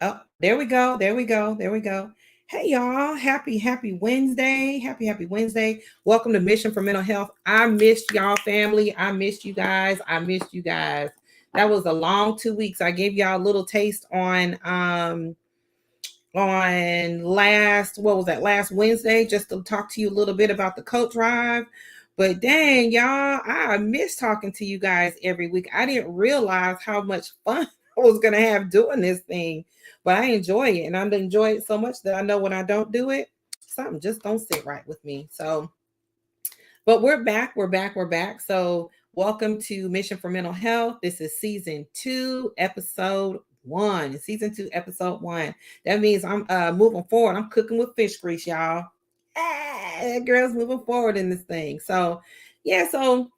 Oh, there we go. There we go. There we go. Hey y'all, happy Wednesday. Happy Wednesday. Welcome to Mission for Mental Health. I missed y'all family. I missed you guys. I missed you guys. That was a long 2 weeks. I gave y'all a little taste on last, what was that, last Wednesday, just to talk to you a little bit about the coat drive. But dang, y'all, I miss talking to you guys every week. I didn't realize how much fun I was gonna have doing this thing, but I enjoy it, and I enjoy it so much that I know when I don't do it, something just don't sit right with me. So, but we're back. So, welcome to Mission for Mental Health. This is season 2, episode 1. Season 2, episode 1. That means I'm moving forward. I'm cooking with fish grease, y'all. Girls moving forward in this thing. So, yeah, so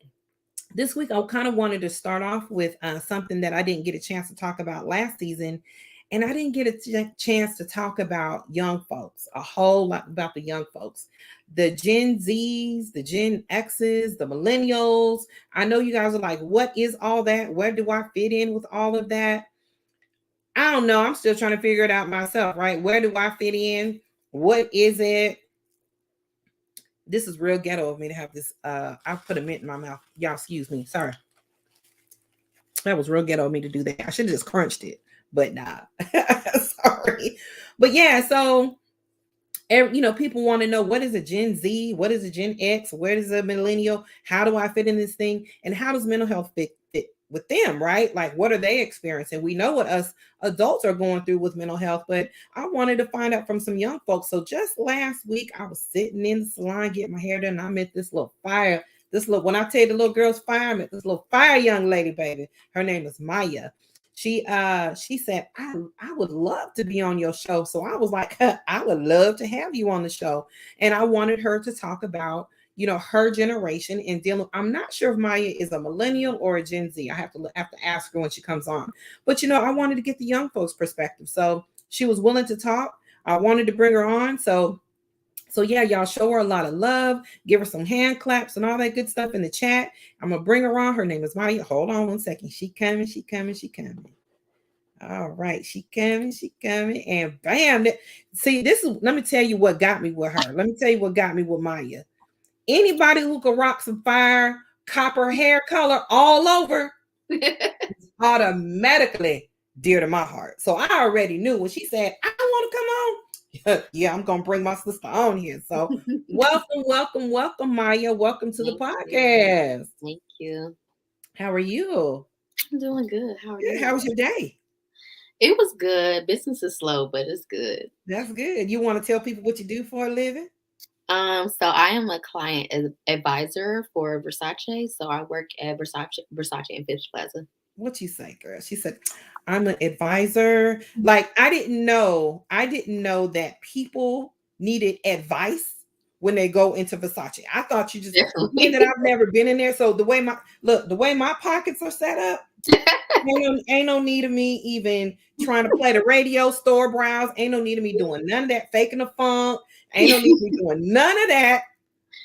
this week I kind of wanted to start off with something that I didn't get a chance to talk about last season. And I didn't get a chance to talk about young folks, a whole lot about the young folks, the Gen Zs, the Gen Xs, the millennials. I know you guys are like, what is all that? Where do I fit in with all of that? I don't know. I'm still trying to figure it out myself, right? Where do I fit in? What is it? This is real ghetto of me to have this. I put a mint in my mouth. Y'all, excuse me. Sorry. That was real ghetto of me to do that. I should have just crunched it, but nah. Sorry. But yeah, so people want to know, what is a Gen Z? What is a Gen X? Where is a millennial? How do I fit in this thing? And how does mental health fit with them, right? Like, what are they experiencing? We know what us adults are going through with mental health, but I wanted to find out from some young folks. So just last week, I was sitting in the salon getting my hair done, and I met this little fire. When I tell you the little girl's fire, I met this little fire young lady, baby. Her name is Maya. She said, I would love to be on your show. So I was like, I would love to have you on the show. And I wanted her to talk about, her generation and dealing. I'm not sure if Maya is a millennial or a Gen Z. I have to ask her when she comes on. But I wanted to get the young folks' perspective. So she was willing to talk. I wanted to bring her on. So yeah, y'all show her a lot of love, give her some hand claps and all that good stuff in the chat. I'm gonna bring her on. Her name is Maya. Hold on one second. She coming. All right, she coming, and bam! See, let me tell you what got me with her. Let me tell you what got me with Maya. Anybody who can rock some fire, copper hair color all over, automatically dear to my heart. So I already knew when she said, I want to come on. Yeah, I'm going to bring my sister on here. So welcome, Maya. Welcome to the podcast. Thank you. How are you? I'm doing good. How are you? How was your day? It was good. Business is slow, but it's good. That's good. You want to tell people what you do for a living? So I am a client advisor for Versace. So I work at Versace in Fifth Plaza. What you say, girl? She said, I'm an advisor. Like, I didn't know that people needed advice when they go into Versace. I thought you just being that I've never been in there. So the way my pockets are set up, ain't no need of me even trying to play the radio, store browse. Ain't no need of me doing none of that, faking the funk. Ain't no need of me doing none of that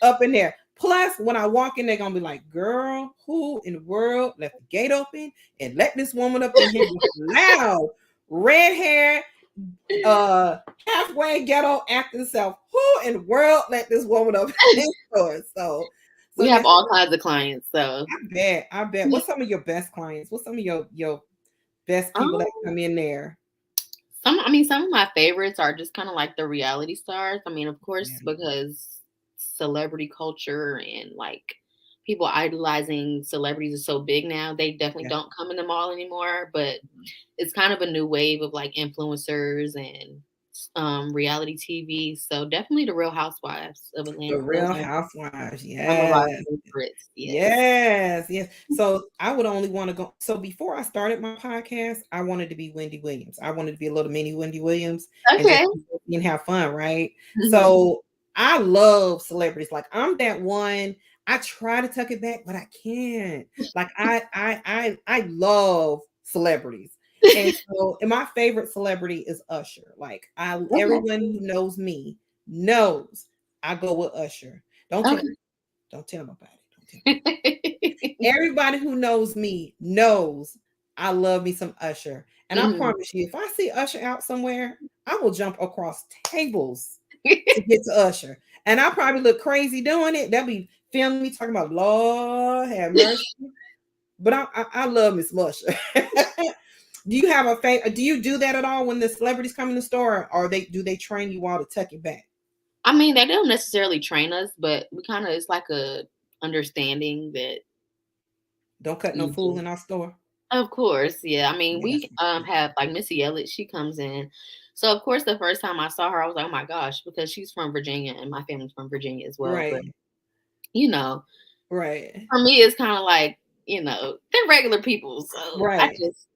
up in there. Plus, when I walk in, they're gonna be like, girl, who in the world left the gate open and let this woman up in here loud, red hair, halfway ghetto acting self? Who in the world let this woman up in this store? So we have all kinds of clients. So I bet. What's some of your best clients? What's some of your best people that come in there? Some of my favorites are just kind of like the reality stars. I mean, of course, because celebrity culture and like people idolizing celebrities is so big now. They definitely don't come in the mall anymore, but it's kind of a new wave of like influencers and reality TV. So definitely the Real Housewives of Atlanta. The Real Housewives, yes. So I would only want to go. So before I started my podcast, I wanted to be Wendy Williams. I wanted to be a little mini Wendy Williams, and have fun, right? Mm-hmm. So I love celebrities. Like, I'm that one. I try to tuck it back, but I can't. Like, I love celebrities. And my favorite celebrity is Usher. Like, everyone who knows me knows I go with Usher. Don't tell nobody. Everybody who knows me knows I love me some Usher. And I Mhm. promise you, if I see Usher out somewhere, I will jump across tables to get to Usher. And I probably look crazy doing it. They'll be filming me talking about Lord have mercy. But I love Miss Usher. Do you have a do you do that at all when the celebrities come in the store, or they train you all to tuck it back? I mean, they don't necessarily train us, but we kind of it's like a understanding that Don't cut no you fools just in our store. of course, yeah. I mean, Yeah, that's we have like Missy Elliott, she comes in. So of course the first time I saw her, I was like, "Oh my gosh," because she's from Virginia and my family's from Virginia as well. But right, you know, right, for me it's kind of like, they're regular people. So I right, just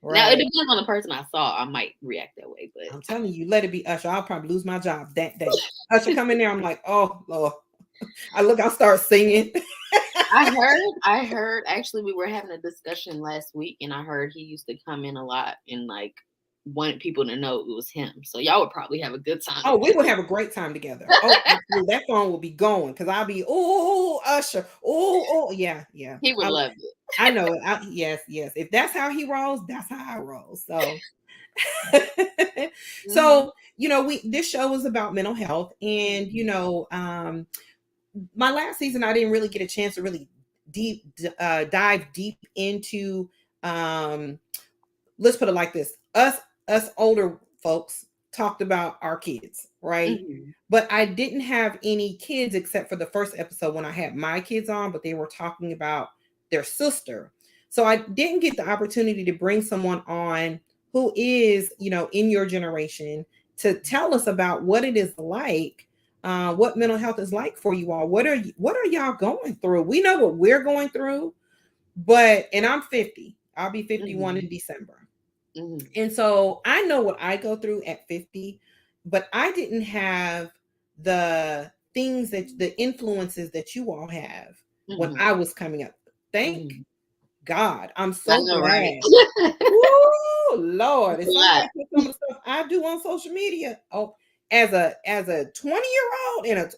now it right. depends on the person I saw. I might react that way, I'm but telling you, let it be Usher. I'll probably lose my job that day. Usher come in there, I'm like, oh Lord. I start singing. I heard actually we were having a discussion last week and I heard he used to come in a lot and like wanted people to know it was him. So y'all would probably have a good time Oh, we together. would have a great time together. Oh, absolutely. That phone will be going because I'll be, oh, Usher. Oh, yeah, yeah. He would love it. I know it. Yes, yes. If that's how he rolls, that's how I roll. So, Mhm. so we this show was about mental health, and my last season I didn't really get a chance to really dive deep into um let's put it like this. Us older folks talked about our kids, right? Mhm. But I didn't have any kids except for the first episode when I had my kids on, but they were talking about their sister. So I didn't get the opportunity to bring someone on who is, in your generation to tell us about what it is like, what mental health is like for you all. What are y'all going through? We know what we're going through, and I'm 50. I'll be 51 in Mhm. December. Mhm. And so I know what I go through at 50, but I didn't have the influences that you all have when Mhm. I was coming up. Thank Mhm. God. I'm I so know, right? glad. Woo, Lord. It's If a somebody lot. put some of the stuff I do on social media, oh, as a 20-year-old and a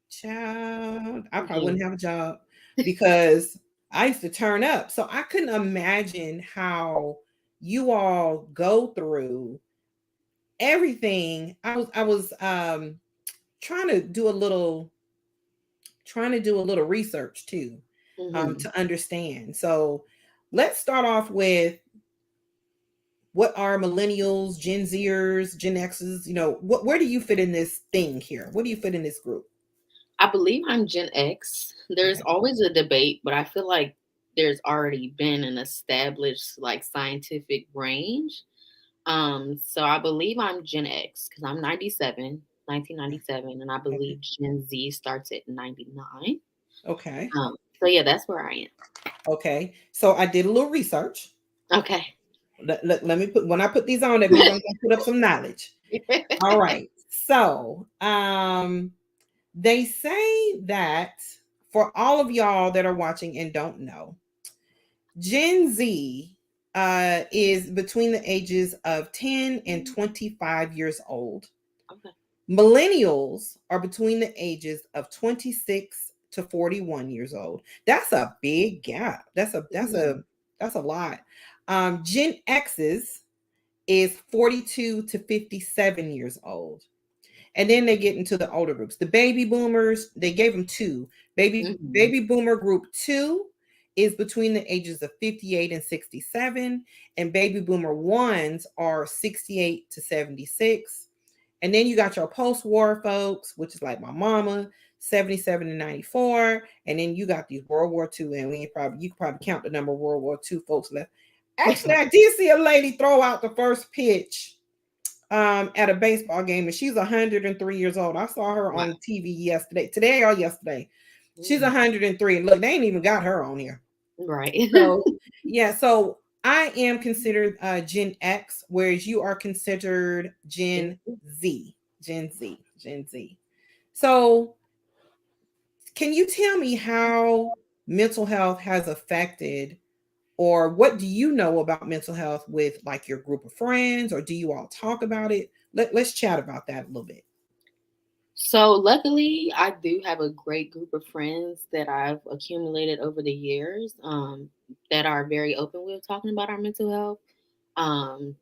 child, I probably Mhm. wouldn't have a job because I used to turn up. So I couldn't imagine how you all go through everything. I was trying to do a little research too, Mhm. to understand. So let's start off with what are millennials, Gen Zers, Gen X's, where do you fit in this thing here? What do you fit in this group? I believe I'm Gen X. There's Okay. always a debate, but I feel like there's already been an established like scientific range. So I believe I'm Gen X because I'm 1997, and I Okay. believe Gen Z starts at 99. Okay. So yeah, that's where I Okay. So I did a little research. am. Okay. Let me when I put these on, that means I'm gonna put up some knowledge. All right. So they say that for all of y'all that are watching and don't know, Gen Z is between the ages of 10 and 25 years old. Okay. Millennials are between the ages of 26 to 41 years old. That's a big gap. Mhm. That's a lot. Gen X's is 42 to 57 years old. And then they get into the older groups. The baby boomers, they gave them two. Mhm. Baby boomer group 2 is between the ages of 58 and 67, and baby boomer ones are 68 to 76. And then you got your post-war folks, which is like my mama, 77 to 94. And then you got these World War II, and you can probably count the number of World War II folks left. Actually, I did see a lady throw out the first pitch at a baseball game, and she's 103 years old. I saw her Wow. on TV today or yesterday. She's Mhm. 103. And look, they ain't even got her on here. Right. So yeah, so I am considered Gen X, whereas you are considered Gen Gen Z. Z. Gen Z. Gen Z. So can you tell me how mental health has affected, or what do you know about mental health with like your group of friends, or do you all talk about it? Let's chat about that a little bit. So luckily, I do have a great group of friends that I've accumulated over the years. that are very open with talking about our mental health. Um,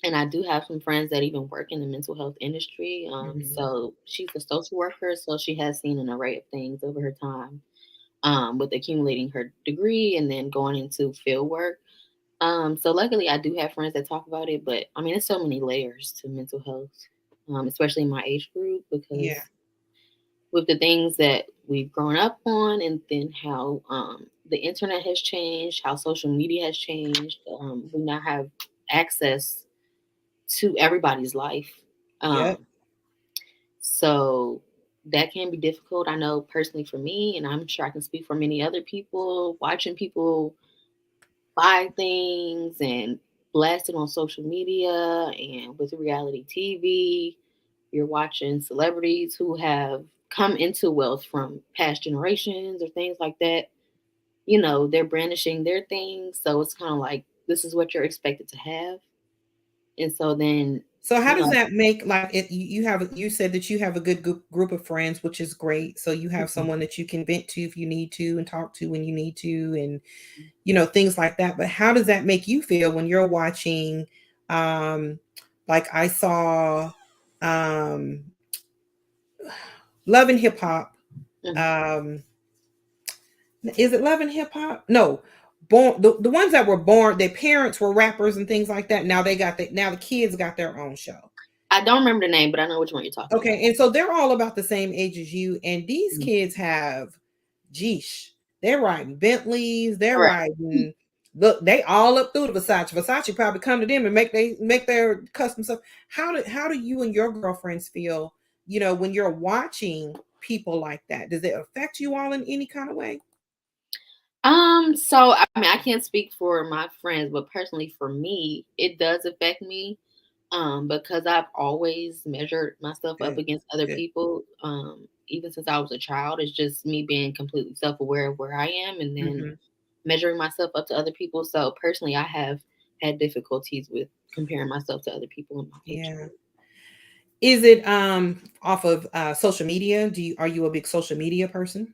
and I do have some friends that even work in the mental health industry. Mhm. So she's a social worker, so she has seen an array of things over her time, with accumulating her degree and then going into field work. So luckily, I do have friends that talk about it, but I mean, there's so many layers to mental health, especially in my age group, because Yeah. with the things that we've grown up on, and then how the internet has changed, how social media has changed, we now have access to everybody's life. Um, Yep. so that can be difficult. I know personally for me, and I'm sure I can speak for many other people, watching people buy things and blast it on social media and with reality TV. You're watching celebrities who have come into wealth from past generations or things like that. You know, they're brandishing their things. So it's kind of like this is what you're expected to have. And so then, So how you does know, that make like it you have you said that you have a good group of friends, which is great. So you have someone that you can vent to if you need to and talk to when you need to and things like that. But how does that make you feel when you're watching um like I saw um Love and Hip Hop. mhm. Um is it Love and Hip Hop? No. Born the ones that were born, their parents were rappers and things like that. Now they got now the kids got their own show. I don't remember the name, but I know which one you're talking about. Okay, and so they're all about the same age as you, and these Mhm. kids have, geesh, they're riding Bentleys, they're Right. riding. Look, they all up through the Versace. Versace probably come to them and make their custom stuff. How do you and your girlfriends feel? When you're watching people like that, does it affect you all in any kind of way? So I mean, I can't speak for my friends, but personally for me, it does affect me. Because I've always measured myself up Good, against other good. people. Even since I was a child, it's just me being completely self-aware of where I am, and then Hmm. measuring myself up to other people. So personally, I have had difficulties with comparing myself to other people in my age Yeah. group. Is it off of social media? Are you a big social media person?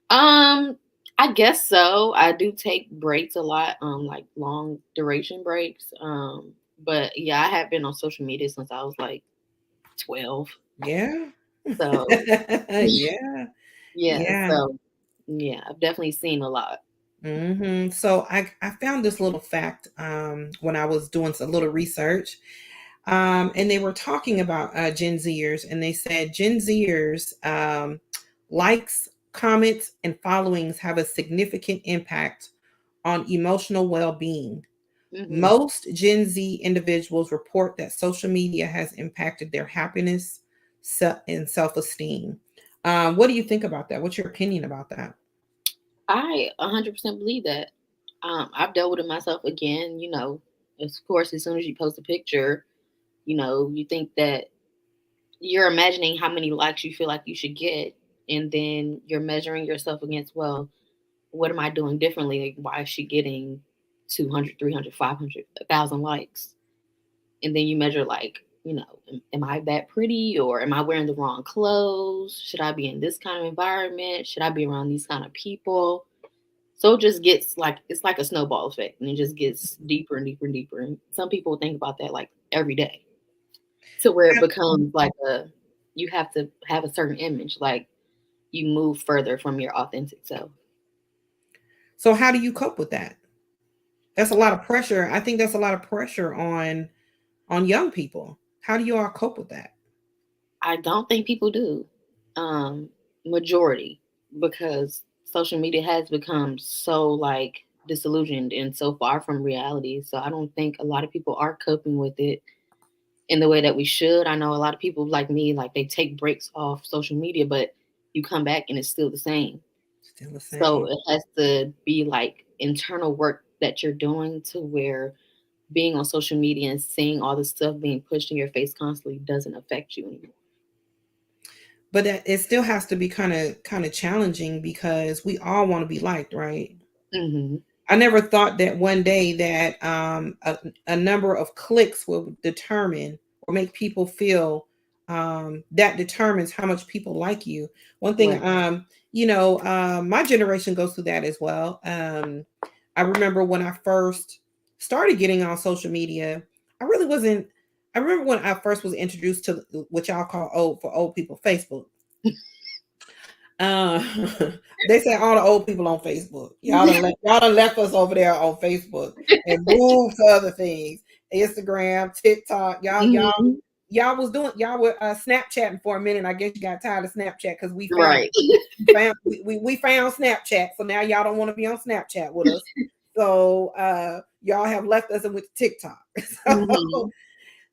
Um, I guess so. I do take breaks a lot, like long duration breaks. But yeah, I have been on social media since I was like 12. Yeah. So Yeah. yeah, Yeah. so yeah, I've definitely seen a lot. So I found this little fact when I was doing a little research, and they were talking about Gen Zers, and they said Gen Zers likes, comments, and followings have a significant impact on emotional well-being. Hmm. Most Gen Z individuals report that social media has impacted their happiness and self-esteem. What do you think about that? What's your opinion about that? I 100% believe that. I've dealt with it myself again. Of course, as soon as you post a picture, you think that you're imagining how many likes you feel like you should get, and then you're measuring yourself against, well, what am I doing differently? Like, why is she getting 200, 300, 500, 1,000 likes? And then you measure, like, am I that pretty, or am I wearing the wrong clothes? Should I be in this kind of environment? Should I be around these kind of people? So it just gets like, it's like a snowball effect, and it just gets deeper and deeper and deeper. And some people think about that like every day, to where it becomes like you have to have a certain image, like you move further from your authentic self. So how do you cope with that? That's a lot of pressure. I think that's a lot of pressure on young people. How do you all cope with that? I don't think people do. Um, Majority, because social media has become so like disillusioned and so far from reality. So I don't think a lot of people are coping with it in the way that we should. I know a lot of people like me, like they take breaks off social media, but you come back and it's still the same. Still the So same. it has to be like internal work that you're doing, to where being on social media and seeing all this stuff being pushed in your face constantly doesn't affect you anymore. But it still has to be kind of challenging because we all want to be liked, right? Hmm. I never thought that one day that a number of clicks will determine or make people feel that determines how much people like you. One thing, Right. my generation goes through that as well. I remember when I first started getting on social media, I really wasn't. I remember when I first was introduced to what y'all call old for old people Facebook. Uh, they say all the old people on Facebook. Y'all done left us over there on Facebook and moved to other things. Instagram, TikTok. Mhm. Y'all was doing y'all were Snapchatting for a minute. I guess you got tired of Snapchat because Right. we found Snapchat. So now y'all don't want to be on Snapchat with us. So y'all have left us with TikTok. So Mhm.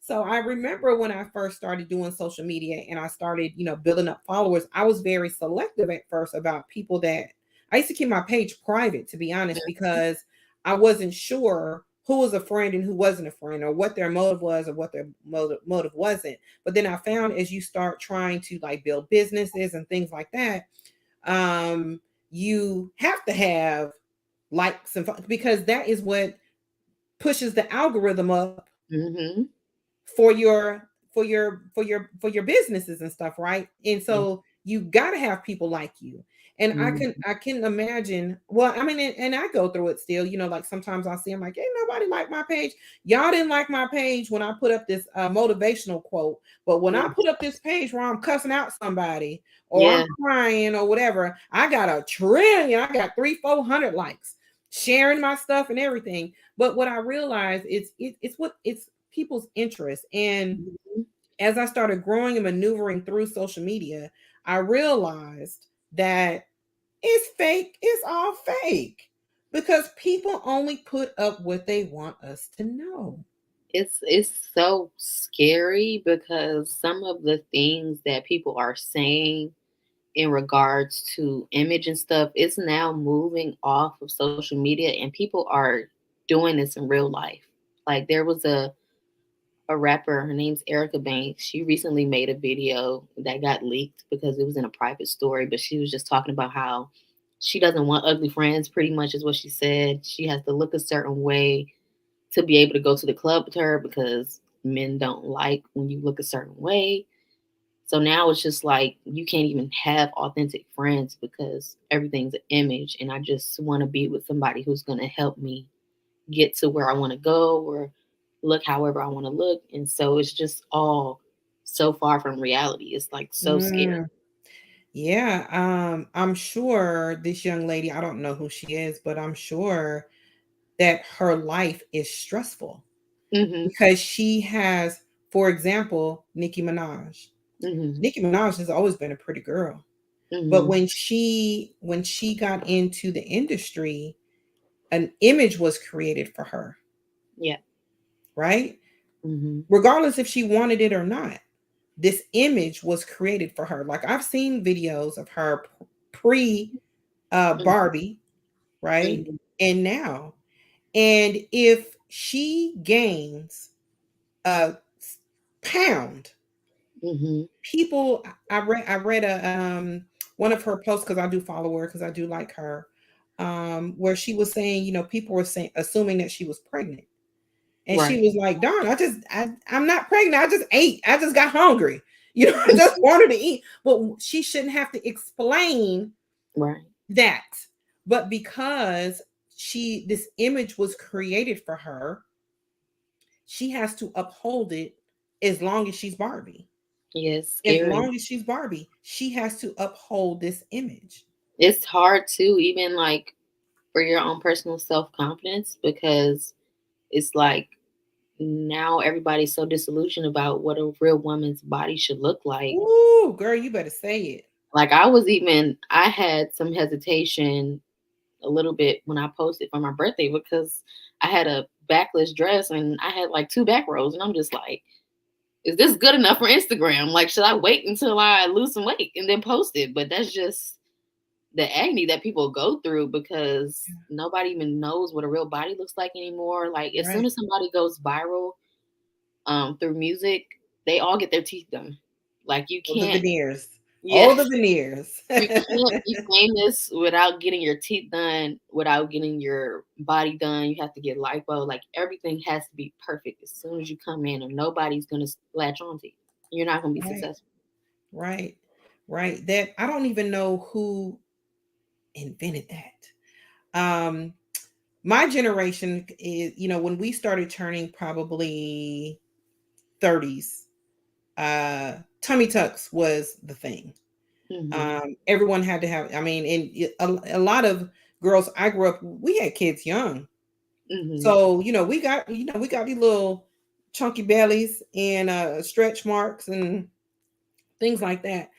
so I remember when I first started doing social media and I started, building up followers, I was very selective at first about people that I used to keep my page private, to be honest, because I wasn't sure who was a friend and who wasn't a friend, or what their motive was or what their motive wasn't. But then I found as you start trying to like build businesses and things like that, um, you have to have likes and because that is what pushes the algorithm up Mhm. for your businesses and stuff, right? And Yeah. so you got to have people like you. And Mhm. I can imagine, well, I mean, and I go through it still, like sometimes I see, I'm like, ain't nobody like my page. Y'all didn't like my page when I put up this motivational quote, but when I Mm. put up this page where I'm cussing out somebody or I'm Yeah. crying or whatever, I got a trillion, I got 300-400 likes sharing my stuff and everything. But what I realized is it's people's interest. And Mhm. as I started growing and maneuvering through social media, I realized that it's fake. It's all fake because people only put up what they want us to know. It's so scary because some of the things that people are saying in regards to image and stuff, it's now moving off of social media and people are doing this in real life. Like there was a rapper, her name's Erica Banks. She recently made a video that got leaked because it was in a private story, but she was just talking about how she doesn't want ugly friends, pretty much is what she said. She has to look a certain way to be able to go to the club with her because men don't like when you look a certain way. So now it's just like you can't even have authentic friends because everything's an image. And I just want to be with somebody who's going to help me get to where I want to go or look however I want to look. And so it's just all so far from reality. It's like so scary. Mm, yeah, I'm sure this young lady, I don't know who she is, but I'm sure that her life is stressful Hmm. because she has, for example, Nicki Minaj. Hmm. Nicki Minaj has always been a pretty girl. But Hmm. when she got into the industry, an image was created for her, Yeah. right? Hmm. Regardless if she wanted it or not. This image was created for her. Like I've seen videos of her pre Barbie, right? Hmm. And now. And if she gains a pound, Hmm. people I read a one of her posts because I do follow her because I do like her, where she was saying, people were saying assuming that she was pregnant. And she Right. was like, darn, I'm not pregnant. I just ate. I just got hungry. I just wanted to eat. But she shouldn't have to explain Right. that. But because this image was created for her, she has to uphold it as long as she's Barbie. Yeah, it's As scary. long as she's Barbie, she has to uphold this image. It's hard too, even like for your own personal self confidence, because it's like now everybody's so disillusioned about what a real woman's body should look like. Ooh, girl, you better say it. Like I had some hesitation a little bit when I posted for my birthday because I had a backless dress and I had like two back rows, and I'm just like, is this good enough for Instagram? Like, should I wait until I lose some weight and then post it? But that's just the agony that people go through because nobody even knows what a real body looks like anymore. Like as soon Right. as somebody goes viral through music, they all get their teeth done. Like you Oh, the can't, veneers. yeah, Oh, the veneers. you can't be famous without getting your teeth done, without getting your body done. You have to get lipo. Like everything has to be perfect as soon as you come in, or nobody's gonna latch on to you. You're not gonna be Right. successful. Right. Right. That I don't even know who invented that. my generation is, when we started turning probably 30s, tummy tucks was the thing. Mhm. Everyone had to have, I mean, a lot of girls I grew up, we had kids young. Mhm. So, we got these little chunky bellies and stretch marks and things like that.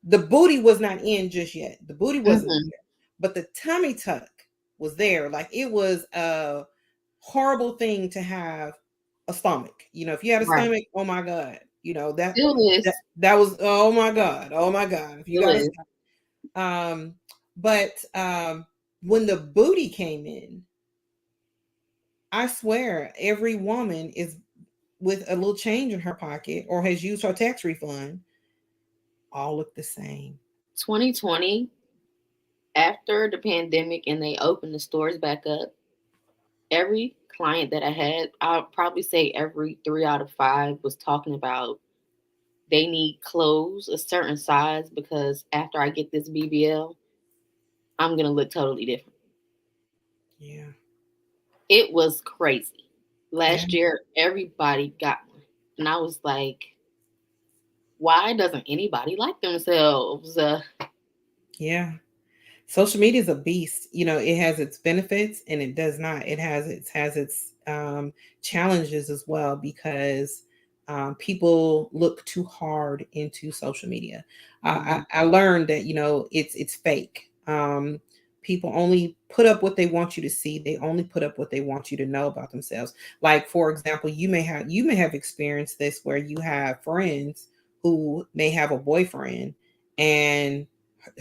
The booty was not in just yet. The booty wasn't Mhm. there, but the tummy tuck was there. Like it was a horrible thing to have a stomach. If you had a Right. stomach, oh my god, Still that is. that was, oh my god. If you Still got a is. stomach, but when the booty came in, I swear every woman is with a little change in her pocket or has used her tax refund, all look the same. 2020, after the pandemic and they opened the stores back up, every client that I had, I'll probably say every 3 out of 5 was talking about they need clothes a certain size because after I get this BBL, I'm gonna look totally different. Yeah. It was crazy. Yeah. Last year, everybody got one, and I was like, why doesn't anybody like themselves? Yeah. Social media is a beast. It has its benefits and it does not. It has its challenges as well because people look too hard into social media. Mhm. I learned that it's fake. People only put up what they want you to see. They only put up what they want you to know about themselves. Like for example, you may have experienced this where you have friends who may have a boyfriend and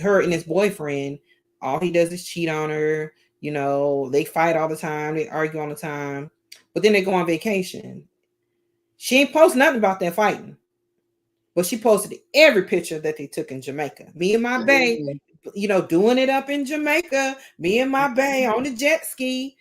her and his boyfriend, all he does is cheat on her. They fight all the time, they argue all the time, but then they go on vacation. She ain't post nothing about that fighting, but she posted every picture that they took in Jamaica. Me and my bae, Mhm. doing it up in Jamaica. Me and my bae on the jet ski.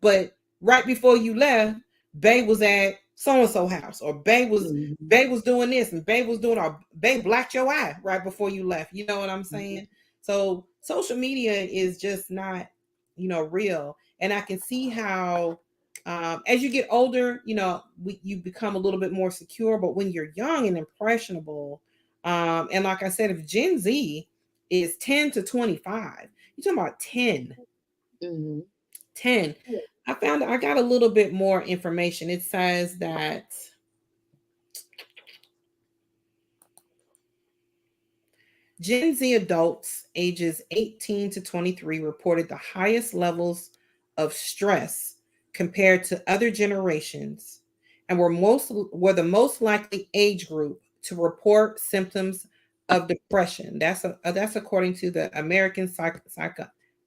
But right before you left, Bay was at so and so house, or Mhm. Bay was doing this, and Bay was doing, or Bay blacked your eye right before you left. You know what I'm saying? So social media is just not, real. And I can see how, as you get older, you become a little bit more secure. But when you're young and impressionable, and like I said, if Gen Z is 10 to 25, you're talking about Mhm. 10. I got a little bit more information. It says that Gen Z adults ages 18 to 23 reported the highest levels of stress compared to other generations and were the most likely age group to report symptoms of depression. That's according to the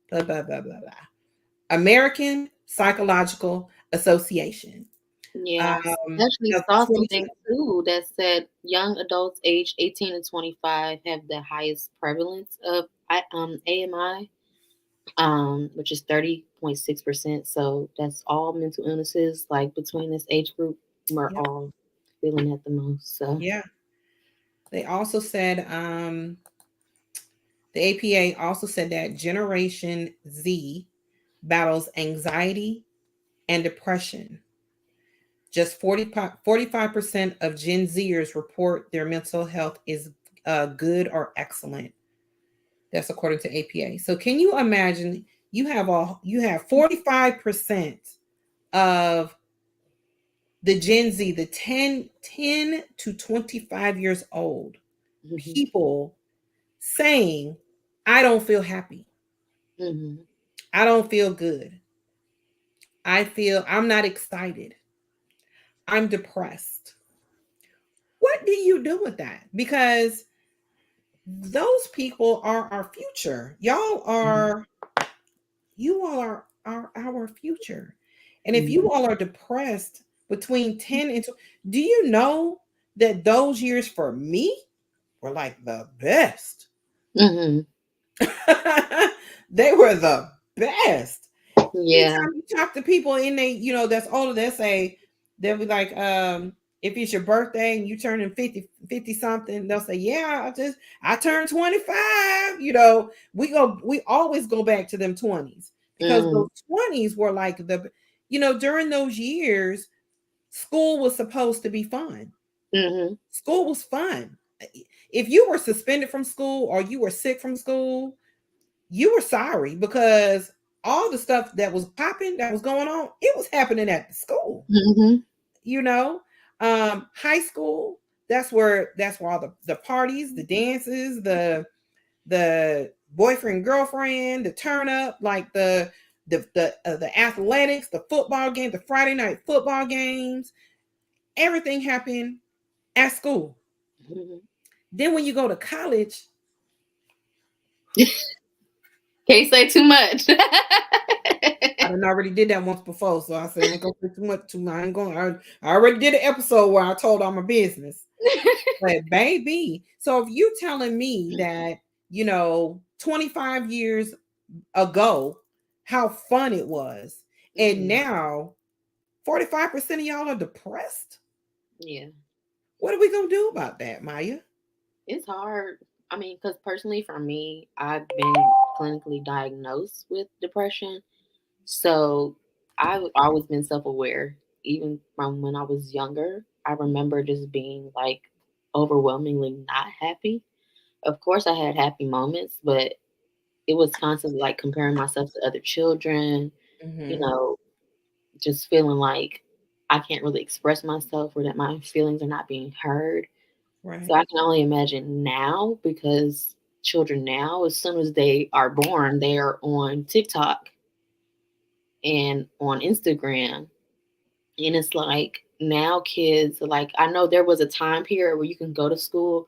blah, blah, blah, blah, blah. American Psychological Association. Yeah. I actually Of saw 22. something too that said young adults aged 18 to 25 have the highest prevalence of AMI, which is 30.6%. So that's all mental illnesses. Like between this age group, we're Yep. all feeling it the most. So, Yeah. They also said the APA also said that Generation Z battles anxiety and depression. Just 45% of Gen Zers report their mental health is good or excellent. That's according to APA. So can you imagine you have 45% of the Gen Z, the ten to 25 years old hmm people saying, I don't feel happy. hmm I don't feel good. I feel I'm not excited. I'm depressed. What do you do with that? Because those people are our future. You all are our future. And if hmm you all are depressed between 10 and 20, do you know that those years for me were like the best? hmm They were the best. Yeah. Anytime you talk to people in they, that's older, they'll be like, if it's your birthday and you turning 50 something, they'll say, yeah, I turned 25. We always go back to them 20s. because Mm-hmm. those 20s were like during those years, school was supposed to be fun. Mm-hmm. School was fun. If you were suspended from school or you were sick from school, you were sorry because all the stuff that was popping, that was going on, it was happening at the school. Mm-hmm. You know, high school. That's where all the parties, the dances, the boyfriend girlfriend, the turn up, like the athletics, the football game, the Friday night football games. Everything happened at school. Mm-hmm. Then when you go to college, Can't say too much. I done already did that once before, so I said I ain't gonna say too much. Too much. I ain't going. I already did an episode where I told all my business. But baby, so if you telling me that 25 years ago, how fun it was, and Mm-hmm. now 45% of y'all are depressed, Yeah, what are we gonna do about that, Maya? it's hard. I mean, because personally, for me, I've been clinically diagnosed with depression. So I've always been self aware, even from when I was younger. I remember just being like overwhelmingly not happy. Of course, I had happy moments, but it was constantly like comparing myself to other children, you Mm-hmm. know, just feeling like I can't really express myself or that my feelings are not being heard. So Right. I can only imagine now because children now, as soon as they are born, they are on TikTok and on Instagram. And it's like now kids, like, I know there was a time period where you can go to school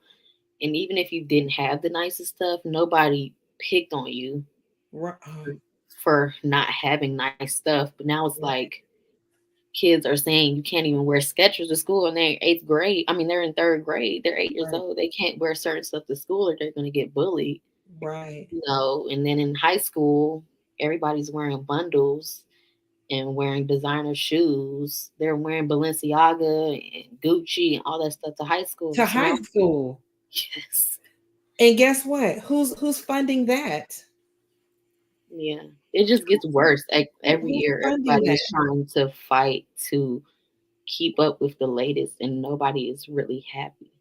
and even if you didn't have the nicest stuff, nobody picked on you Right. for not having nice stuff. But now it's Right. like kids are saying you can't even wear Skechers to school and they're eighth grade. I mean, they're in third grade. They're 8 years Right. old. They can't wear certain stuff to school or they're going to get bullied. Right. And then in high school, everybody's wearing bundles and wearing designer shoes. They're wearing Balenciaga and Gucci and all that stuff to high school. To So now, high school. yes, And guess what? Who's funding that? yeah, it just gets worse. Like every Who's year, funding everybody that? is trying to fight to keep up with the latest, and nobody is really happy.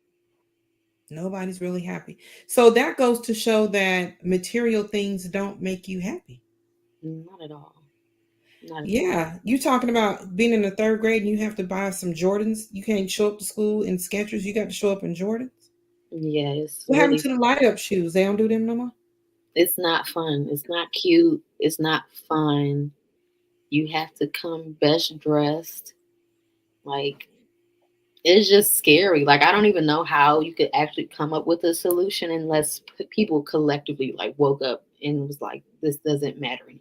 Nobody's really happy. So that goes to show that material things don't make you happy. Not at all. Not at all. Yeah, you talking about being in the third grade and you have to buy some Jordans. You can't show up to school in Skechers. You got to show up in Jordans. Yeah, it's What happened really, to the light up shoes? They don't do them no more. it's not fun. It's not cute. It's not fun. You have to come best dressed. Like, it's just scary. Like, I don't even know how you could actually come up with a solution unless people collectively like woke up and was like, this doesn't matter anymore.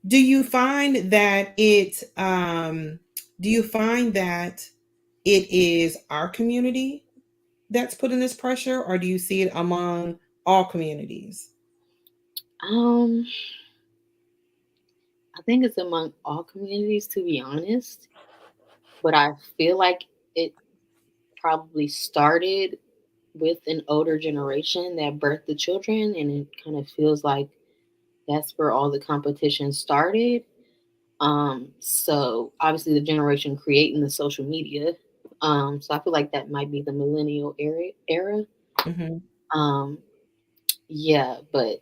Do you find that do you find that it is our community that's putting this pressure, or do you see it among all communities? Um, I think it's among all communities, to be honest. But I feel like it probably started with an older generation that birthed the children, and it kind of feels like that's where all the competition started. So obviously the generation creating the social media. So I feel like that might be the millennial era. Hmm. Um, yeah, but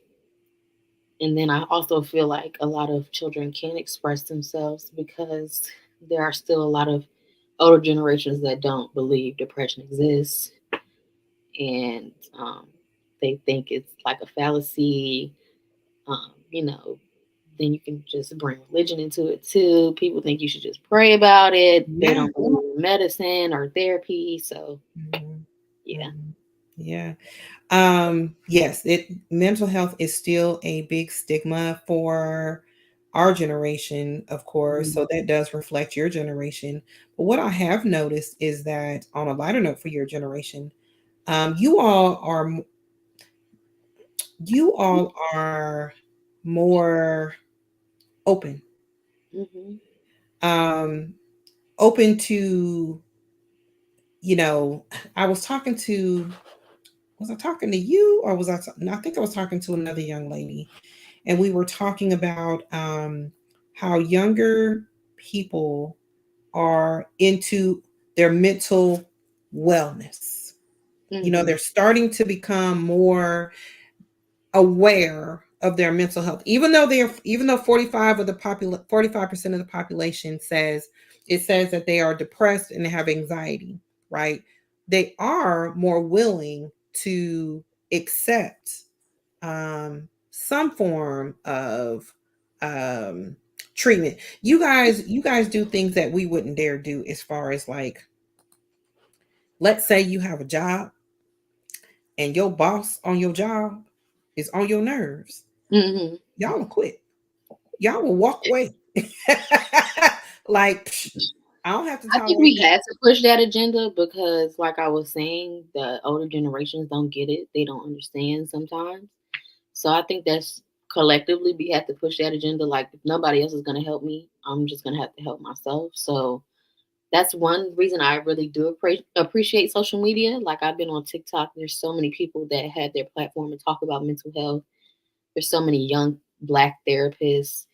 and then I also feel like a lot of children can't express themselves because there are still a lot of older generations that don't believe depression exists, and they think it's like a fallacy. You know, then you can just bring religion into it too. People think you should just pray about it. They Yeah. don't believe in medicine or therapy. So Hmm. yeah. Hmm. Yeah. Yes, it mental health is still a big stigma for our generation, of course. Mhm. So that does reflect your generation. But what I have noticed is that on a lighter note for your generation, you all are more open, Mhm. um, open to you know. I was talking to Was I talking to you or was no, I think I was talking to another young lady, and we were talking about how younger people are into their mental wellness. You know, Mhm. they're starting to become more aware of their mental health, even though 45% of the population says that they are depressed and they have anxiety, right? They are more willing to accept some form of um, treatment. You guys do things that we wouldn't dare do, as far as like, let's say you have a job and your boss on your job is on your nerves. Mhm. Y'all will quit. Y'all will walk away. Like, I don't have to I think tolerate we that. had to push that agenda because, like I was saying, the older generations don't get it. They don't understand sometimes. So I think that's collectively we have to push that agenda. Like, if nobody else is going to help me, I'm just going to have to help myself. So that's one reason I really do appreciate social media. Like, I've been on TikTok. There's so many people that had their platform to talk about mental health. There's so many young Black therapists,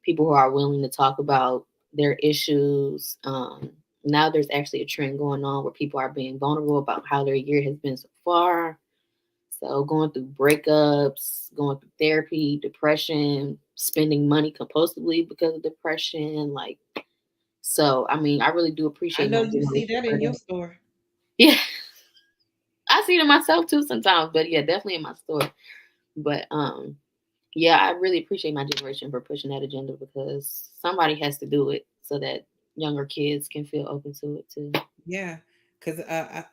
people who are willing to talk about their issues. Now there's actually a trend going on where people are being vulnerable about how their year has been so far. So going through breakups, going through therapy, depression, spending money compulsively because of depression. Like, so, I mean, I really do I appreciate know my you see generation that for in your that. store. Yeah, I see it in myself too sometimes, but yeah, definitely in my story. But yeah, I really appreciate my generation for pushing that agenda because somebody has to do it so that younger kids can feel open to it too. Yeah, because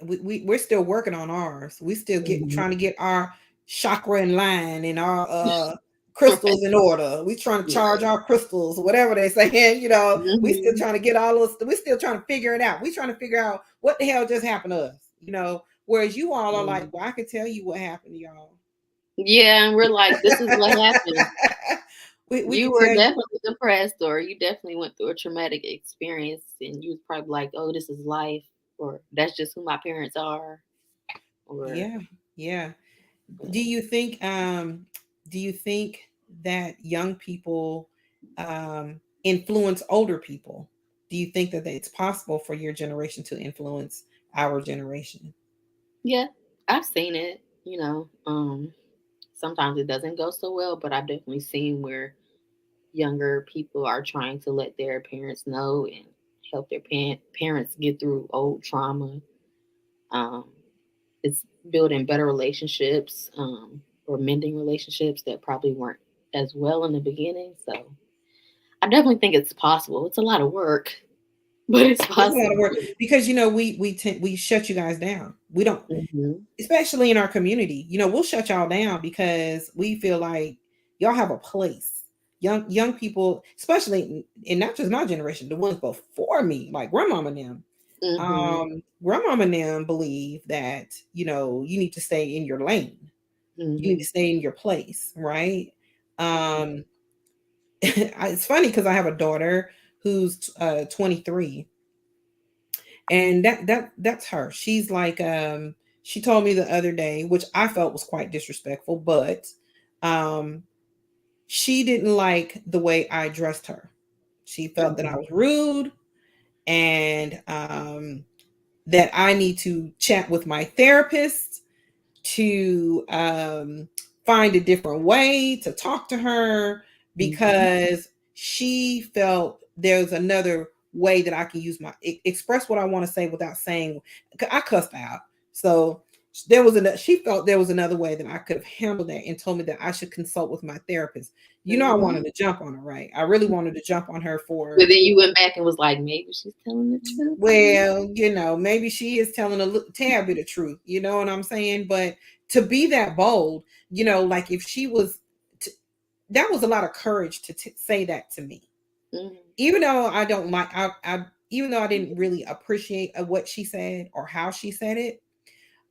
we're still working on ours. We still Mhm. trying to get our chakra in line and our crystals Right. in order. We trying to Yeah. charge our crystals, whatever they saying. We still Mhm. trying to get all of us. We still trying to figure it out. We trying to figure out what the hell just happened to us. Whereas you all are like, Mhm. well, I can tell you what happened to y'all. Yeah, and we're like, this is what happened. We You can were tell you. definitely depressed, or you definitely went through a traumatic experience, and you was probably like, "Oh, this is life," or "That's just who my parents are," or. Yeah, yeah. But Do you think that young people influence older people? Do you think that it's possible for your generation to influence our generation? yeah, I've seen it. Sometimes it doesn't go so well, but I've definitely seen where younger people are trying to let their parents know and help their parents get through old trauma. Um, it's building better relationships, or mending relationships that probably weren't as well in the beginning. So I definitely think it's possible. It's a lot of work, but it's It's a lot of possible. work because we shut you guys down. We don't, Hmm. especially in our community. We'll shut y'all down because we feel like y'all have a place. Young people, especially and not just my generation, the ones before me, like grandmama and them. Hmm. Grandmama and them believe that you need to stay in your lane. You need to Hmm. stay in your place, right? Um, it's funny because I have a daughter who's 23, and that's her. She's like, she told me the other day, which I felt was quite disrespectful, but um, she didn't like the way I addressed her. She felt that I Hmm. was rude, and that I need to chat with my therapist to find a different way to talk to her, Hmm. because she felt there's another way that I can use my express what I want to say without saying. I cussed out, so she felt there was another way that I could have handled that, and told me that I should consult with my therapist. I Hmm. wanted to jump on her, right? I really wanted to jump on her But for, then you went back and was like, maybe she's telling the truth. well, maybe she is telling a tad bit of truth. You know what I'm saying? But to be that bold, like if she was, t- that was a lot of courage to say that to me. Hmm. Even though I don't like, even though I didn't really appreciate what she said or how she said it,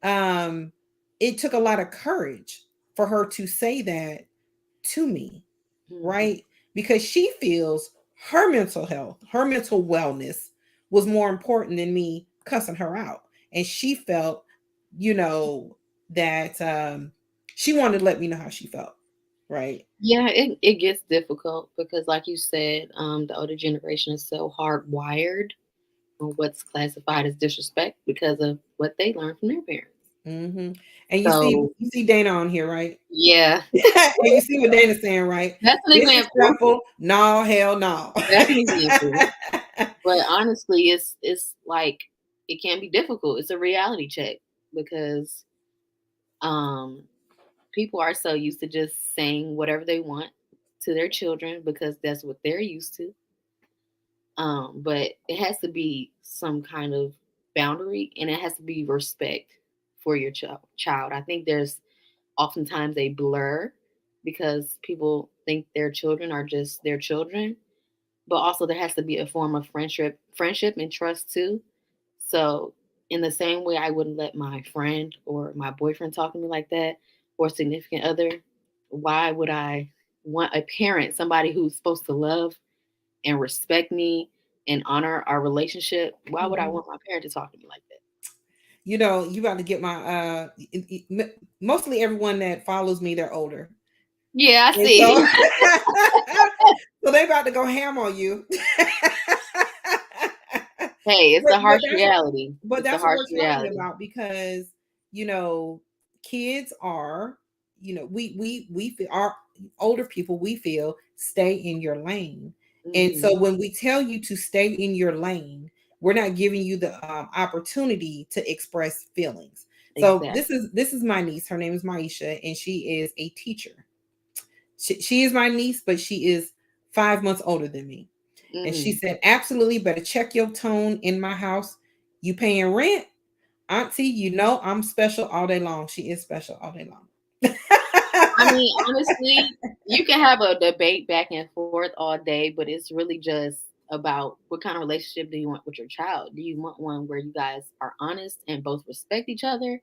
um, it took a lot of courage for her to say that to me, Hmm. right? Because she feels her mental health, her mental wellness was more important than me cussing her out. And she felt, you know, that she wanted to let me know how she felt. right? Yeah, it gets difficult because, like you said, the older generation is so hardwired on what's classified as disrespect because of what they learned from their parents. Hmm. And So, you see Dana on here, right? yeah, And you see what Dana's saying, right? that's an example. Disrespectful? No, hell no. That's an example. But honestly, it's like it can be difficult. It's a reality check because um people are so used to just saying whatever they want to their children because that's what they're used to. But it has to be some kind of boundary and it has to be respect for your child. I think there's oftentimes a blur because people think their children are just their children, but also there has to be a form of friendship and trust too. So in the same way I wouldn't let my friend or my boyfriend talk to me like that or significant other, why would I want a parent, somebody who's supposed to love and respect me and honor our relationship? Why would I Mhm. want my parent to talk to me like that? You know, you about to get my mostly everyone that follows me, they're older. Yeah, I And so see. so they about to go ham on you. Hey, it's a But harsh reality. but It's a that's what harsh we're talking reality. about because you know kids are we feel our older people we feel stay in your lane, and Hmm. so when we tell you to stay in your lane, we're not giving you the opportunity to express feelings. So Exactly. this is my niece. Her name is Maisha, and she is a teacher. She is my niece, but she is 5 months older than me. And she Hmm. said, absolutely better check your tone in my house. You paying rent? Auntie, you know I'm special all day long. She is special all day long. I mean, honestly, you can have a debate back and forth all day, but it's really just about what kind of relationship do you want with your child? Do you want one where you guys are honest and both respect each other?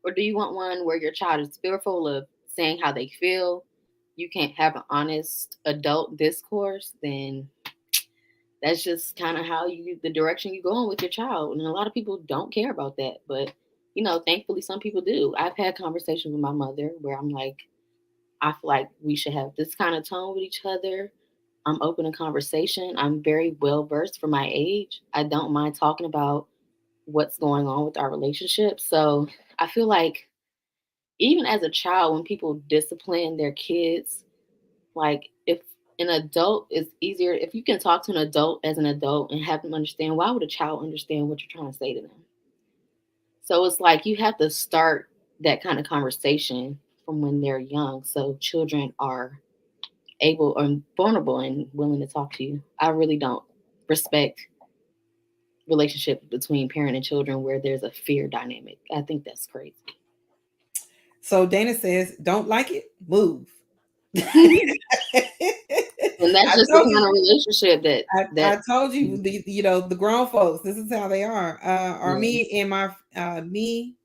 Or do you want one where your child is fearful of saying how they feel? You can't have an honest adult discourse, then that's just kind of how the direction you go in with your child. And a lot of people don't care about that. But, thankfully, some people do. I've had conversations with my mother where I'm like, I feel like we should have this kind of tone with each other. I'm open to conversation. I'm very well versed for my age. I don't mind talking about what's going on with our relationship. So I feel like even as a child, when people discipline their kids, like if an adult is easier, if you can talk to an adult as an adult and have them understand, why would a child understand what you're trying to say to them? So it's like you have to start that kind of conversation from when they're young. So children are able or vulnerable and willing to talk to you. I really don't respect relationship between parent and children where there's a fear dynamic. I think that's crazy. So Dana says, don't like it, move. And that's I just the told kind you of relationship that I that told you the grown folks, this is how they are yeah. me and my me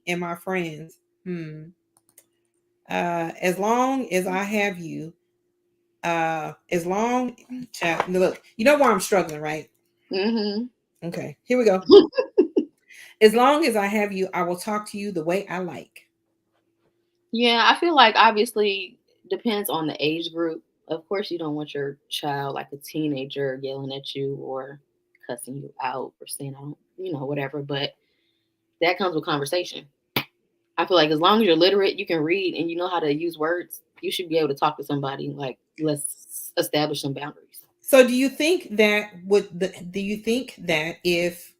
and my friends. Hmm. As long as I have you, as long chat look, you know why I'm struggling, right? Hmm. Okay, here we go. As long as I have you, I will talk to you the way I like. Yeah, I feel like obviously depends on the age group. Of course, you don't want your child, like a teenager, yelling at you or cussing you out or saying, I don't, whatever. But that comes with conversation. I feel like as long as you're literate, you can read and you know how to use words, you should be able to talk to somebody. Like, let's establish some boundaries. So do you think that if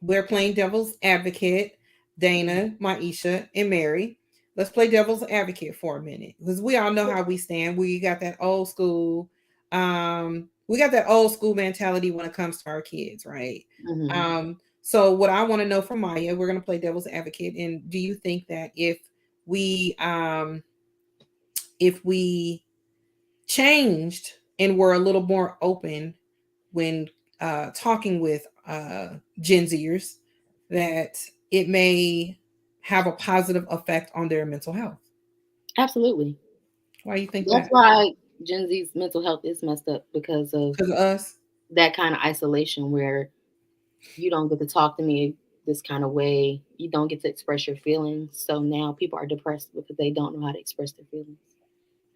we're playing devil's advocate, Mhm. Dana, Maisha, and Mary, let's play devil's advocate for a minute. Because we all know how we stand. We got that old school mentality when it comes to our kids, right? Mhm. So what I want to know from Maya, we're gonna play devil's advocate. And do you think that we if we changed and were a little more open when talking with Gen Zers, that it may have a positive effect on their mental health? Absolutely. Why do you think That's that? why Gen Z's mental health is messed up because of Because of us? that kind of isolation where you don't get to talk to me this kind of way. You don't get to express your feelings. So now people are depressed because they don't know how to express their feelings.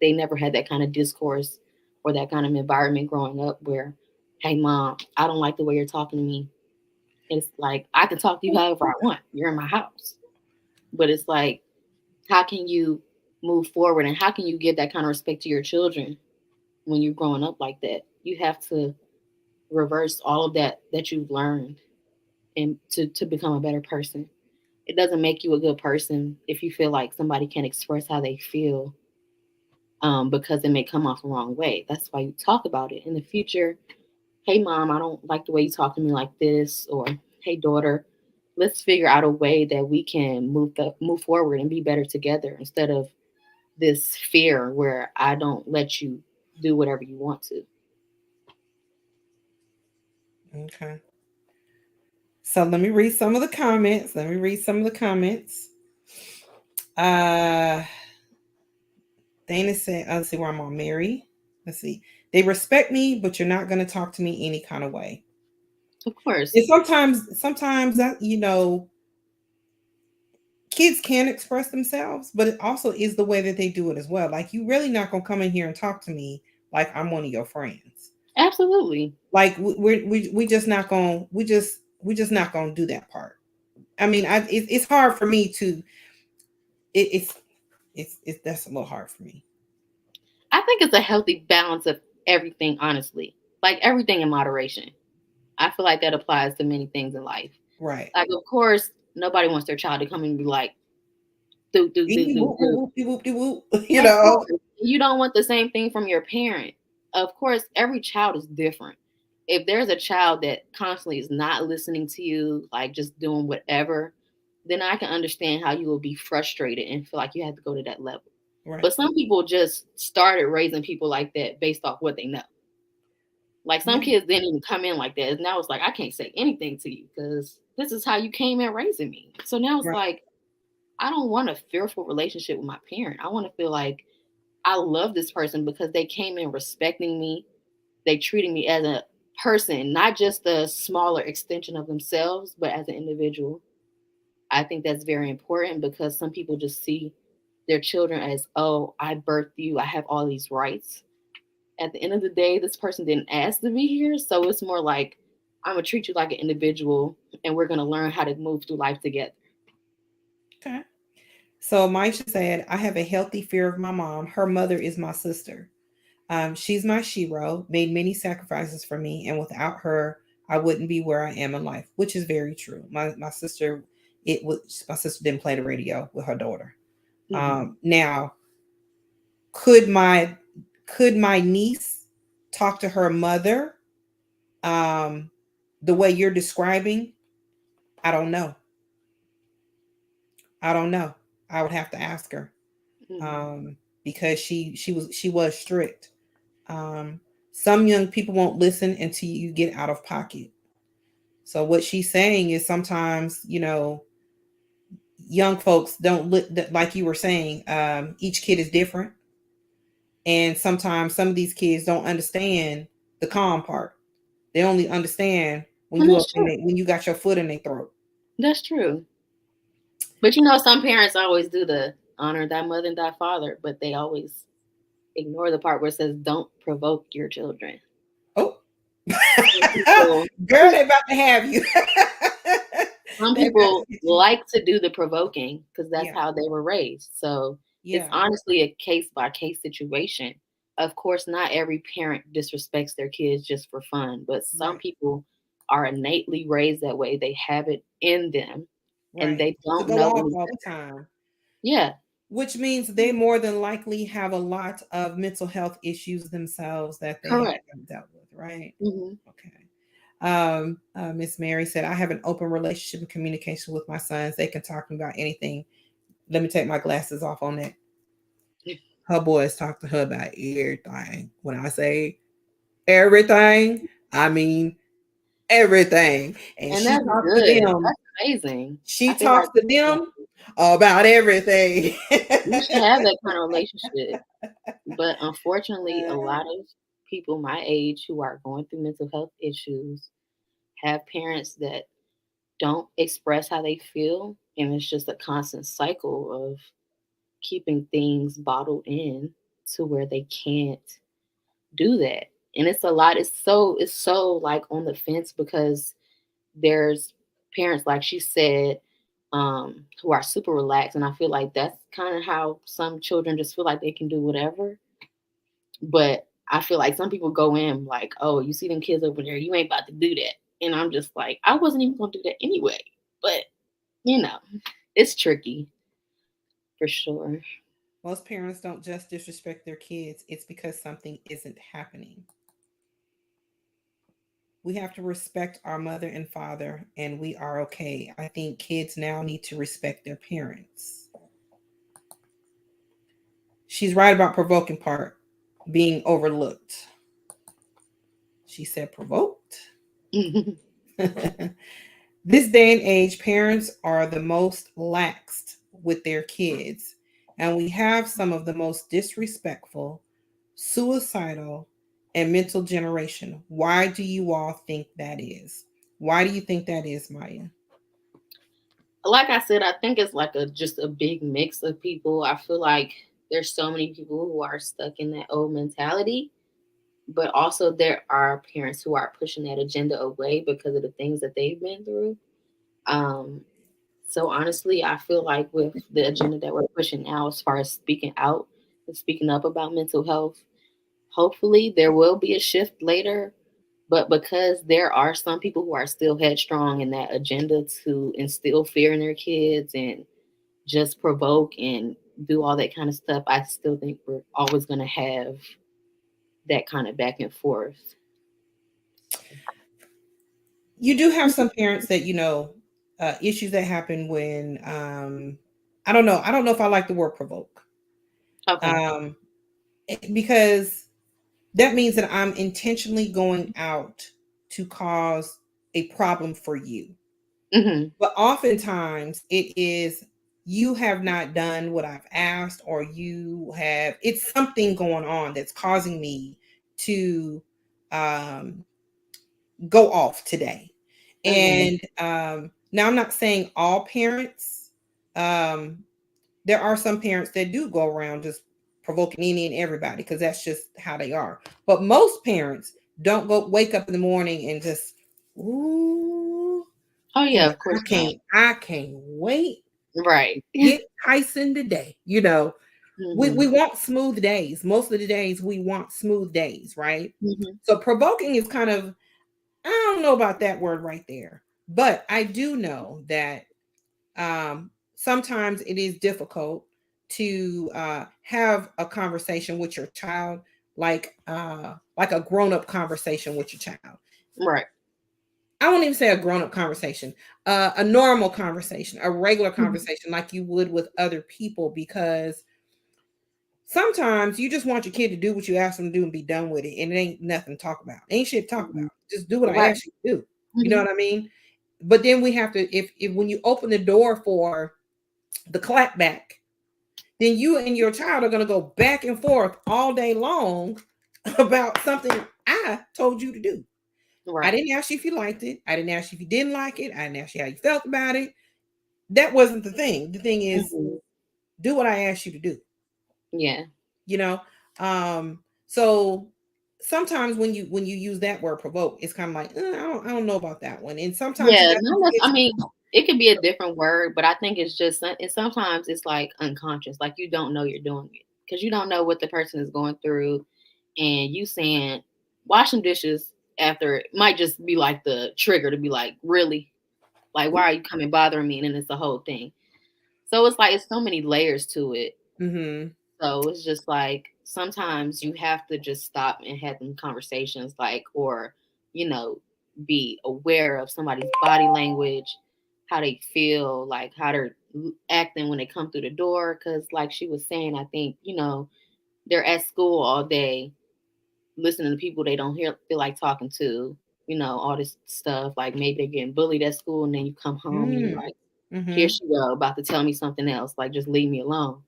they never had that kind of discourse or that kind of environment growing up where, hey mom, I don't like the way you're talking to me. It's like I can talk to you however I want. You're in my house. But it's like, how can you move forward and how can you give that kind of respect to your children when you're growing up like that? You have to reverse all of that you've learned and to become a better person. It doesn't make you a good person if you feel like somebody can express how they feel, because it may come off the wrong way. That's why you talk about it in the future. Hey mom, I don't like the way you talk to me like this, or hey daughter, let's figure out a way that we can move forward and be better together instead of this fear where I don't let you do whatever you want to. Okay. So let me read some of the comments. Let me read some of the comments. Uh Dana said, let's see where I'm on. Mary. Let's see. They respect me, but you're not going to talk to me any kind of way. Of course. And sometimes that, kids can express themselves, but it also is the way that they do it as well. Like, you really not going to come in here and talk to me like I'm one of your friends. Absolutely. Like, we just not going to, we just not going to do that part. I mean, it's hard for me to, it, it's that's a little hard for me. I think it's a healthy balance of everything, honestly. Like everything in moderation. I feel like that applies to many things in life. Right. Like, of course, nobody wants their child to come and be like, do, do, do, do, Whoop, do. whoop, whoop, whoop, whoop, Of course. You don't want the same thing from your parent. Of course, every child is different. If there's a child that constantly is not listening to you, like just doing whatever, then I can understand how you will be frustrated and feel like you have to go to that level. Right. But some people just started raising people like that based off what they know. Like some Yeah. kids didn't even come in like that. And now it's like, I can't say anything to you because this is how you came in raising me. So now it's Right. like, I don't want a fearful relationship with my parent. I want to feel like I love this person because they came in respecting me. They treated me as a person, not just a smaller extension of themselves, but as an individual. I think that's very important because some people just see their children as, oh, I birthed you, I have all these rights. At the end of the day, this person didn't ask to be here. So it's more like, I'm going to treat you like an individual and we're going to learn how to move through life together. Okay. So Maisha said, I have a healthy fear of my mom. Her mother is my sister. She's my shero, made many sacrifices for me, and without her, I wouldn't be where I am in life, which is very true. My sister, my sister didn't play the radio with her daughter. Mm-hmm. Now, could my could my niece talk to her mother um, the way you're describing? I don't know. I don't know. I would have to ask her, Mm-hmm. um, because she was strict. Um, some young people won't listen until you get out of pocket. So what she's saying is sometimes, young folks don't look like you were saying. Each kid is different, and sometimes some of these kids don't understand the calm part. They only understand when And you that's true. when you got your foot in their throat. That's true. But some parents always do the honor thy mother and thy father, but they always ignore the part where it says don't provoke your children. Oh, Some people, girl, they about to have you. some They about people to get you. like to do the provoking because that's Yeah, how they were raised. So it's yeah, honestly a case by case situation. Of course, not every parent disrespects their kids just for fun, but some right, people are innately raised that way. They have it in them and right. they To don't go know off any all the better. time. Yeah, Which means they more than likely have a lot of mental health issues themselves that they correct. haven't dealt with, right? Hmm. Okay. Miss Mary said, I have an open relationship and communication with my sons. They can talk to me about anything. Let me take my glasses off on that. Her boys talk to her about everything. When I say everything, I mean everything. And And she that's talks to good. them. That's amazing. She I feel like talks to them about everything. you should have that kind of relationship. But unfortunately, a lot of people my age who are going through mental health issues have parents that don't express how they feel. And it's just a constant cycle of keeping things bottled in. to where they can't do that. And it's a lot. It's so like on the fence because there's parents, like she said, who are super relaxed, and I feel like that's kind of how some children just feel like they can do whatever. But I feel like some people go in like, oh, you see them kids over there, you ain't about to do that. And I'm just like, I wasn't even gonna do that anyway. But you know, it's tricky for sure. Most parents don't just disrespect their kids, it's because something isn't happening. We have to respect our mother and father, and we are okay. I think kids now need to respect their parents. She's right about provoking part being overlooked. She said provoked. This day and age, parents are the most laxed with their kids, and we have some of the most disrespectful, suicidal, and mental generation. Why do you all think that is? Why do you think that is, Maya? Like I said, I think it's like a just a big mix of people. I feel like there's so many people who are stuck in that old mentality, but also there are parents who are pushing that agenda away because of the things that they've been through. Um, so honestly, I feel like with the agenda that we're pushing now, as far as speaking out and speaking up about mental health, hopefully there will be a shift later. But because there are some people who are still headstrong in that agenda to instill fear in their kids and just provoke and do all that kind of stuff, I still think we're always going to have that kind of back and forth. You do have some parents that, issues that happen when, I don't know. I don't know if I like the word provoke. Okay. Um, because that means that I'm intentionally going out to cause a problem for you. Hmm. But oftentimes it is you have not done what I've asked, or it's something going on that's causing me to um, go off today. Hmm. And now I'm not saying all parents, um, there are some parents that do go around just provoking any and everybody because that's just how they are. But most parents don't go wake up in the morning and just, ooh, Oh you yeah, know, of course I not. can't, I can't wait Right. to get Tyson today. We Hmm. want smooth days. Most of the days we want smooth days, right? Hmm. So provoking is kind of, I don't know about that word right there, but I do know that sometimes it is difficult to have a conversation with your child, like a grown up conversation with your child. Right. I won't even say a grown up conversation, a normal conversation, a regular Hmm. conversation, like you would with other people, because sometimes you just want your kid to do what you ask them to do and be done with it, and it ain't nothing to talk about. Ain't shit to talk about. Just do what I Right. ask you to do. You know Hmm. what I mean? But then we have to, if when you open the door for the clapback, then you and your child are going to go back and forth all day long about something I told you to do. I Right. didn't ask you if you liked it. I didn't ask you if you didn't like it. I didn't ask you how you felt about it. That wasn't the thing. The thing is, Hmm. do what I asked you to do. Yeah. You know, so sometimes when you use that word provoke, it's kind of like, I don't know about that one. And sometimes you Yeah. got No, some that's, kids. I mean, it could be a different word, but I think it's just, and sometimes it's like unconscious, like you don't know you're doing it because you don't know what the person is going through, and you saying wash some dishes after it might just be like the trigger to be like, really, like why are you coming bothering me? And then it's the whole thing. So it's like it's so many layers to it. Mm-hmm. So it's just like sometimes you have to just stop and have them conversations, like, or, you know, be aware of somebody's body language, how they feel, like how they're acting when they come through the door. Cause like she was saying, I think, they're at school all day listening to people they don't feel like talking to, all this stuff. Like maybe they're getting bullied at school and then you come home and you're like, here Mm-hmm. she go, about to tell me something else. Like, just leave me alone.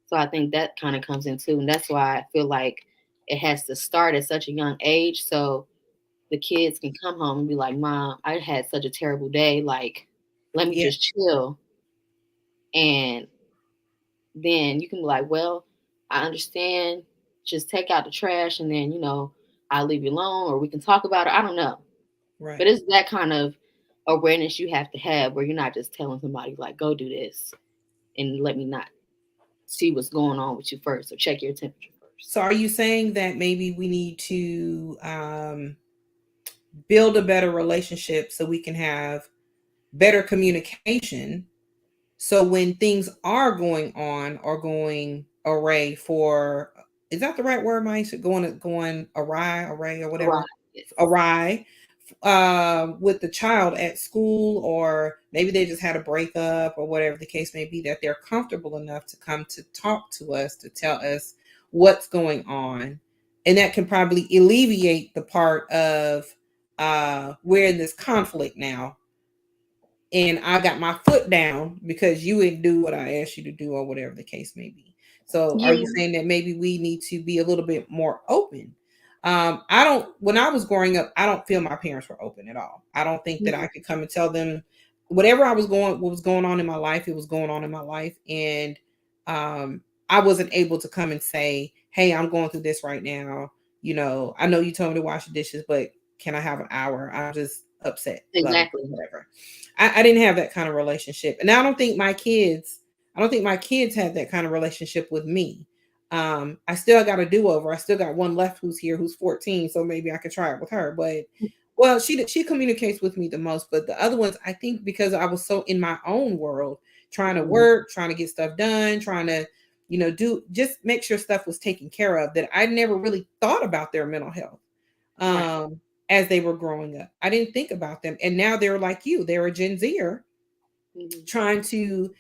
So I think that kind of comes in too. And that's why I feel like it has to start at such a young age. So the kids can come home and be like, Mom, I had such a terrible day. Like, let me Yeah. just chill. And then you can be like, well, I understand. just take out the trash and then, I'll leave you alone or we can talk about it. I don't know. Right. But it's that kind of awareness you have to have where you're not just telling somebody like, go do this and let me not see what's going on with you first or check your temperature first. So are you saying that maybe we need to build a better relationship so we can have better communication, so when things are going on or going array for, is that the right word, Mike? Going awry, array or Right. whatever, Yes. awry, with the child at school, or maybe they just had a breakup or whatever the case may be, that they're comfortable enough to come to talk to us, to tell us what's going on. And that can probably alleviate the part of we're in this conflict now, and I got my foot down because you didn't do what I asked you to do, or whatever the case may be. So, are you Yeah. saying that maybe we need to be a little bit more open? I don't. When I was growing up, I don't feel my parents were open at all. I don't think that I Mhm. could come and tell them whatever what was going on in my life. It was going on in my life, and um, I wasn't able to come and say, "Hey, I'm going through this right now. I know you told me to wash the dishes, but can I have an hour? I'm just upset, blah blah, Exactly. whatever." I didn't have that kind of relationship, and I don't think my kids had that kind of relationship with me. I still got a do over. I still got one left who's here, who's 14, so maybe I could try it with her. But well, she communicates with me the most, but the other ones, I think, because I was so in my own world, trying to Mhm. work, trying to get stuff done, trying to do, just make sure stuff was taken care of, that I never really thought about their mental health. Right. Um, as they were growing up, I didn't think about them, and now they're like you. They're a Gen Zer Mhm. trying to,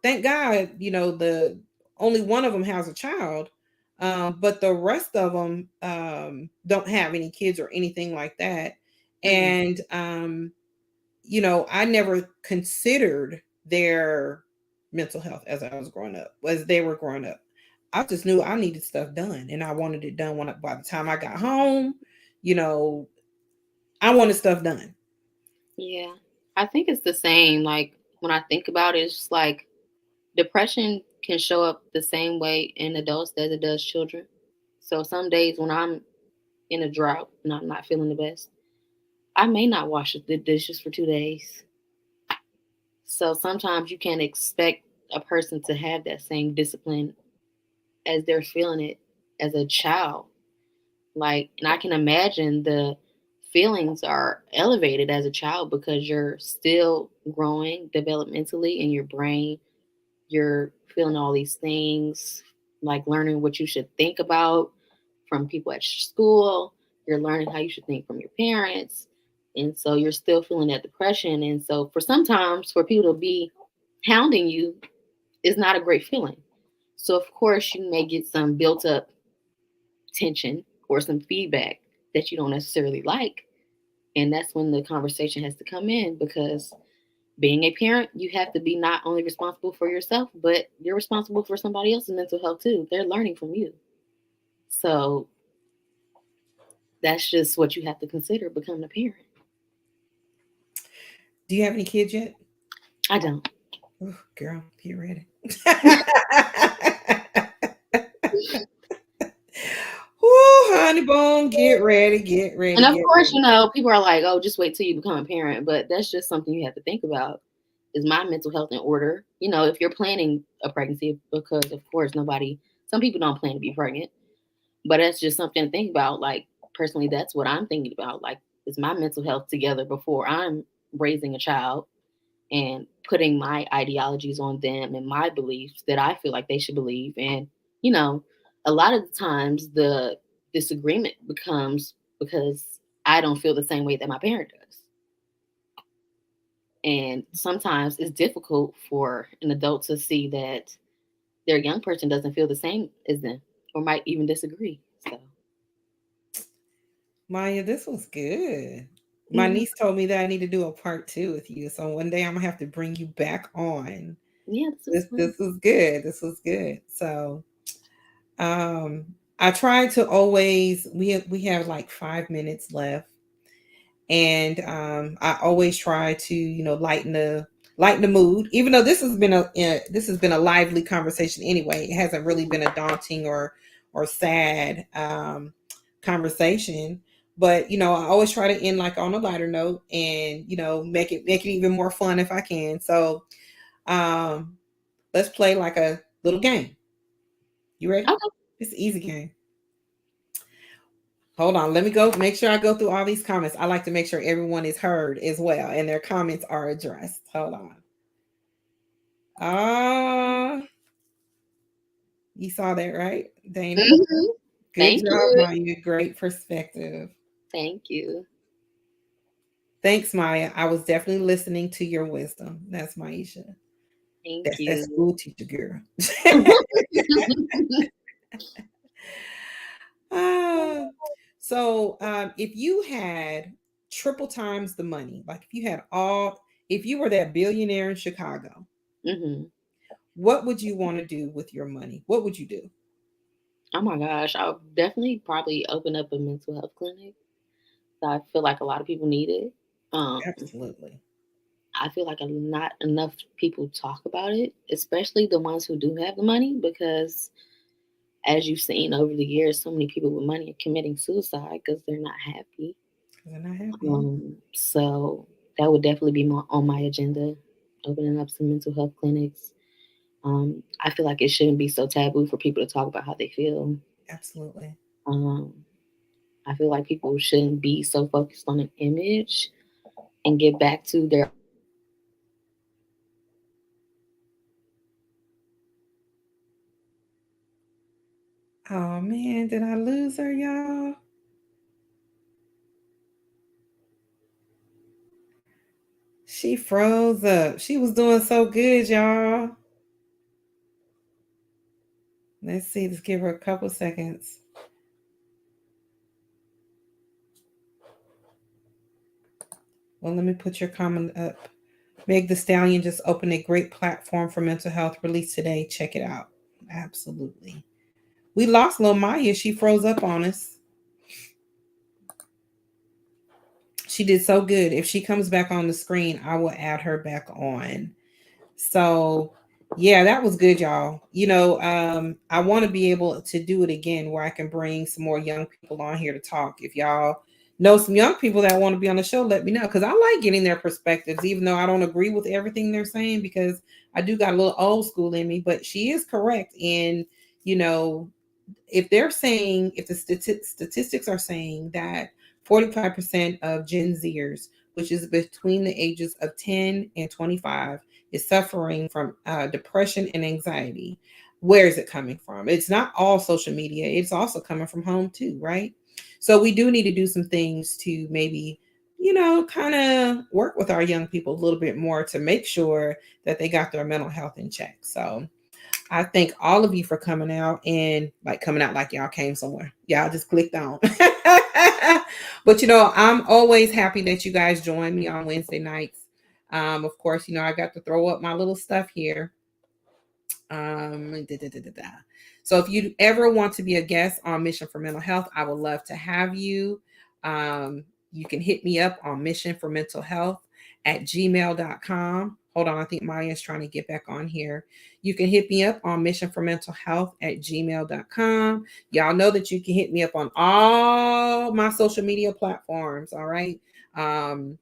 thank God, the only one of them has a child, but the rest of them don't have any kids or anything like that. Mhm. And I never considered their mental health as I was growing up, as they were growing up. I just knew I needed stuff done, and I wanted it done by the time I got home. You know, I wanted stuff done. Yeah. I think it's the same. Like when I think about it, it's just like depression can show up the same way in adults as it does children. So some days when I'm in a drought and I'm not feeling the best, I may not wash the dishes for 2 days. So sometimes you can't expect a person to have that same discipline as they're feeling it as a child. Like, and I can imagine the feelings are elevated as a child because you're still growing developmentally in your brain. You're feeling all these things, like learning what you should think about from people at school. You're learning how you should think from your parents. And so you're still feeling that depression. And so for sometimes for people to be hounding you is not a great feeling. So of course you may get some built up tension or some feedback that you don't necessarily like. And that's when the conversation has to come in because being a parent, you have to be not only responsible for yourself, but you're responsible for somebody else's mental health too. They're learning from you. So that's just what you have to consider becoming a parent. Do you have any kids yet? I don't. Oh, girl, get ready. Woo, honey bone, get ready, get ready, And of get course, ready. people are like, oh, just wait till you become a parent. But that's just something you have to think about. Is my mental health in order? If you're planning a pregnancy, because of course, some people don't plan to be pregnant. But that's just something to think about. Like, personally, that's what I'm thinking about. Like, is my mental health together before I'm raising a child and putting my ideologies on them and my beliefs that I feel like they should believe? And, you know, a lot of the times the disagreement becomes because I don't feel the same way that my parent does. And sometimes it's difficult for an adult to see that their young person doesn't feel the same as them or might even disagree. So, Maya, this was good. My mhm. niece told me that I need to do a part two with you. So one day I'm gonna have to bring you back on. Yeah, this was This fun. was good. This was good. So um I try to always, we have like 5 minutes left. And I always try to, lighten the mood, even though this has been a lively conversation anyway. It hasn't really been a daunting or or sad conversation. But I always try to end like on a lighter note, and make it even more fun if I can. So um, let's play like a little game. You ready? Okay. It's an easy game. Hold on, let me go make sure I go through all these comments. I like to make sure everyone is heard as well and their comments are addressed. Hold on. You saw that, right, Dana? Mm-hmm. Good Thank job, you. Maya. Great perspective. Thank you. Thanks, Maya. I was definitely listening to your wisdom. That's Maisha. Thank That's that you. school teacher girl. Ah, so, if you had triple times the money, like if you were that billionaire in Chicago, hmm what would you want to do with your money? What would you do? Oh my gosh, I'll definitely probably open up a mental health clinic. I feel like a lot of people need it. Um, Absolutely. I feel like not enough people talk about it, especially the ones who do have the money, because as you've seen over the years, so many people with money are committing suicide because they're not happy. Because they're not happy. So that would definitely be more on my agenda, opening up some mental health clinics. I feel like it shouldn't be so taboo for people to talk about how they feel. Absolutely. Um, I feel like people shouldn't be so focused on an image and get back to their Oh man, did I lose her, y'all? She froze up. She was doing so good, y'all. Let's see. Let's give her a couple seconds. Well, let me put your comment up. Meg the Stallion just opened a great platform for mental health release today. Check it out. Absolutely. We lost Lil Maya. She froze up on us. She did so good. If she comes back on the screen, I will add her back on. So, yeah, that was good, y'all. I want to be able to do it again where I can bring some more young people on here to talk. If y'all know some young people that want to be on the show, let me know, because I like getting their perspectives, even though I don't agree with everything they're saying, because I do got a little old school in me. But she is correct in, you know, if the statistics are saying that 45% of Gen Zers, which is between the ages of 10 and 25, is suffering from depression and anxiety. Where is it coming from? It's not all social media, it's also coming from home too, right? So we do need to do some things to maybe, kind of work with our young people a little bit more to make sure that they got their mental health in check. So I thank all of you for coming out, and like coming out like y'all came somewhere. Y'all just clicked on. But I'm always happy that you guys join me on Wednesday nights. Of course, I got to throw up my little stuff here. Da, da, da, da, da. So if you ever want to be a guest on Mission for Mental Health, I would love to have you. You can hit me up on Mission for Mental Health at gmail.com. Hold on, I think Maya's trying to get back on here. You can hit me up on Mission for Mental Health at gmail.com. Y'all know that you can hit me up on all my social media platforms. All right. Um,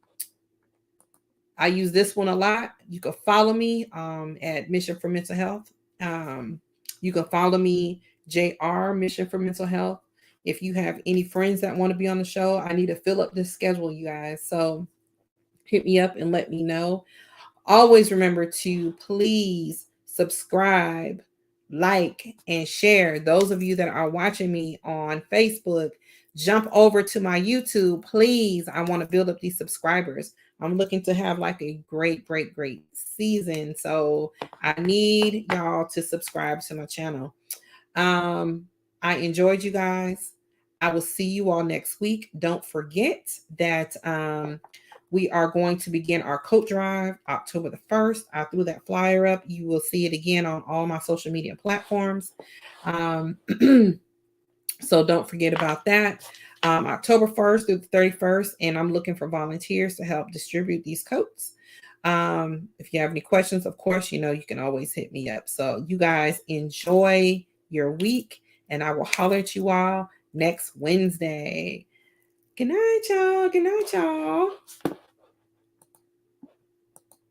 I use this one a lot. You can follow me at Mission for Mental Health. Um, you can follow me, JR Mission for Mental Health. If you have any friends that want to be on the show, I need to fill up this schedule, you guys. So hit me up and let me know. Always remember to please subscribe, like, and share. Those of you that are watching me on Facebook, jump over to my YouTube, please. I want to build up these subscribers. I'm looking to have like a great, great, great season. So I need y'all to subscribe to my channel. Um, I enjoyed you guys. I will see you all next week. Don't forget that we are going to begin our coat drive October the 1st. I threw that flyer up. You will see it again on all my social media platforms. Um, so don't forget about that. October 1st through the 31st, and I'm looking for volunteers to help distribute these coats. If you have any questions, of course, you can always hit me up. So you guys enjoy your week, And I will holler at you all next Wednesday. Good night, y'all. Good night, y'all.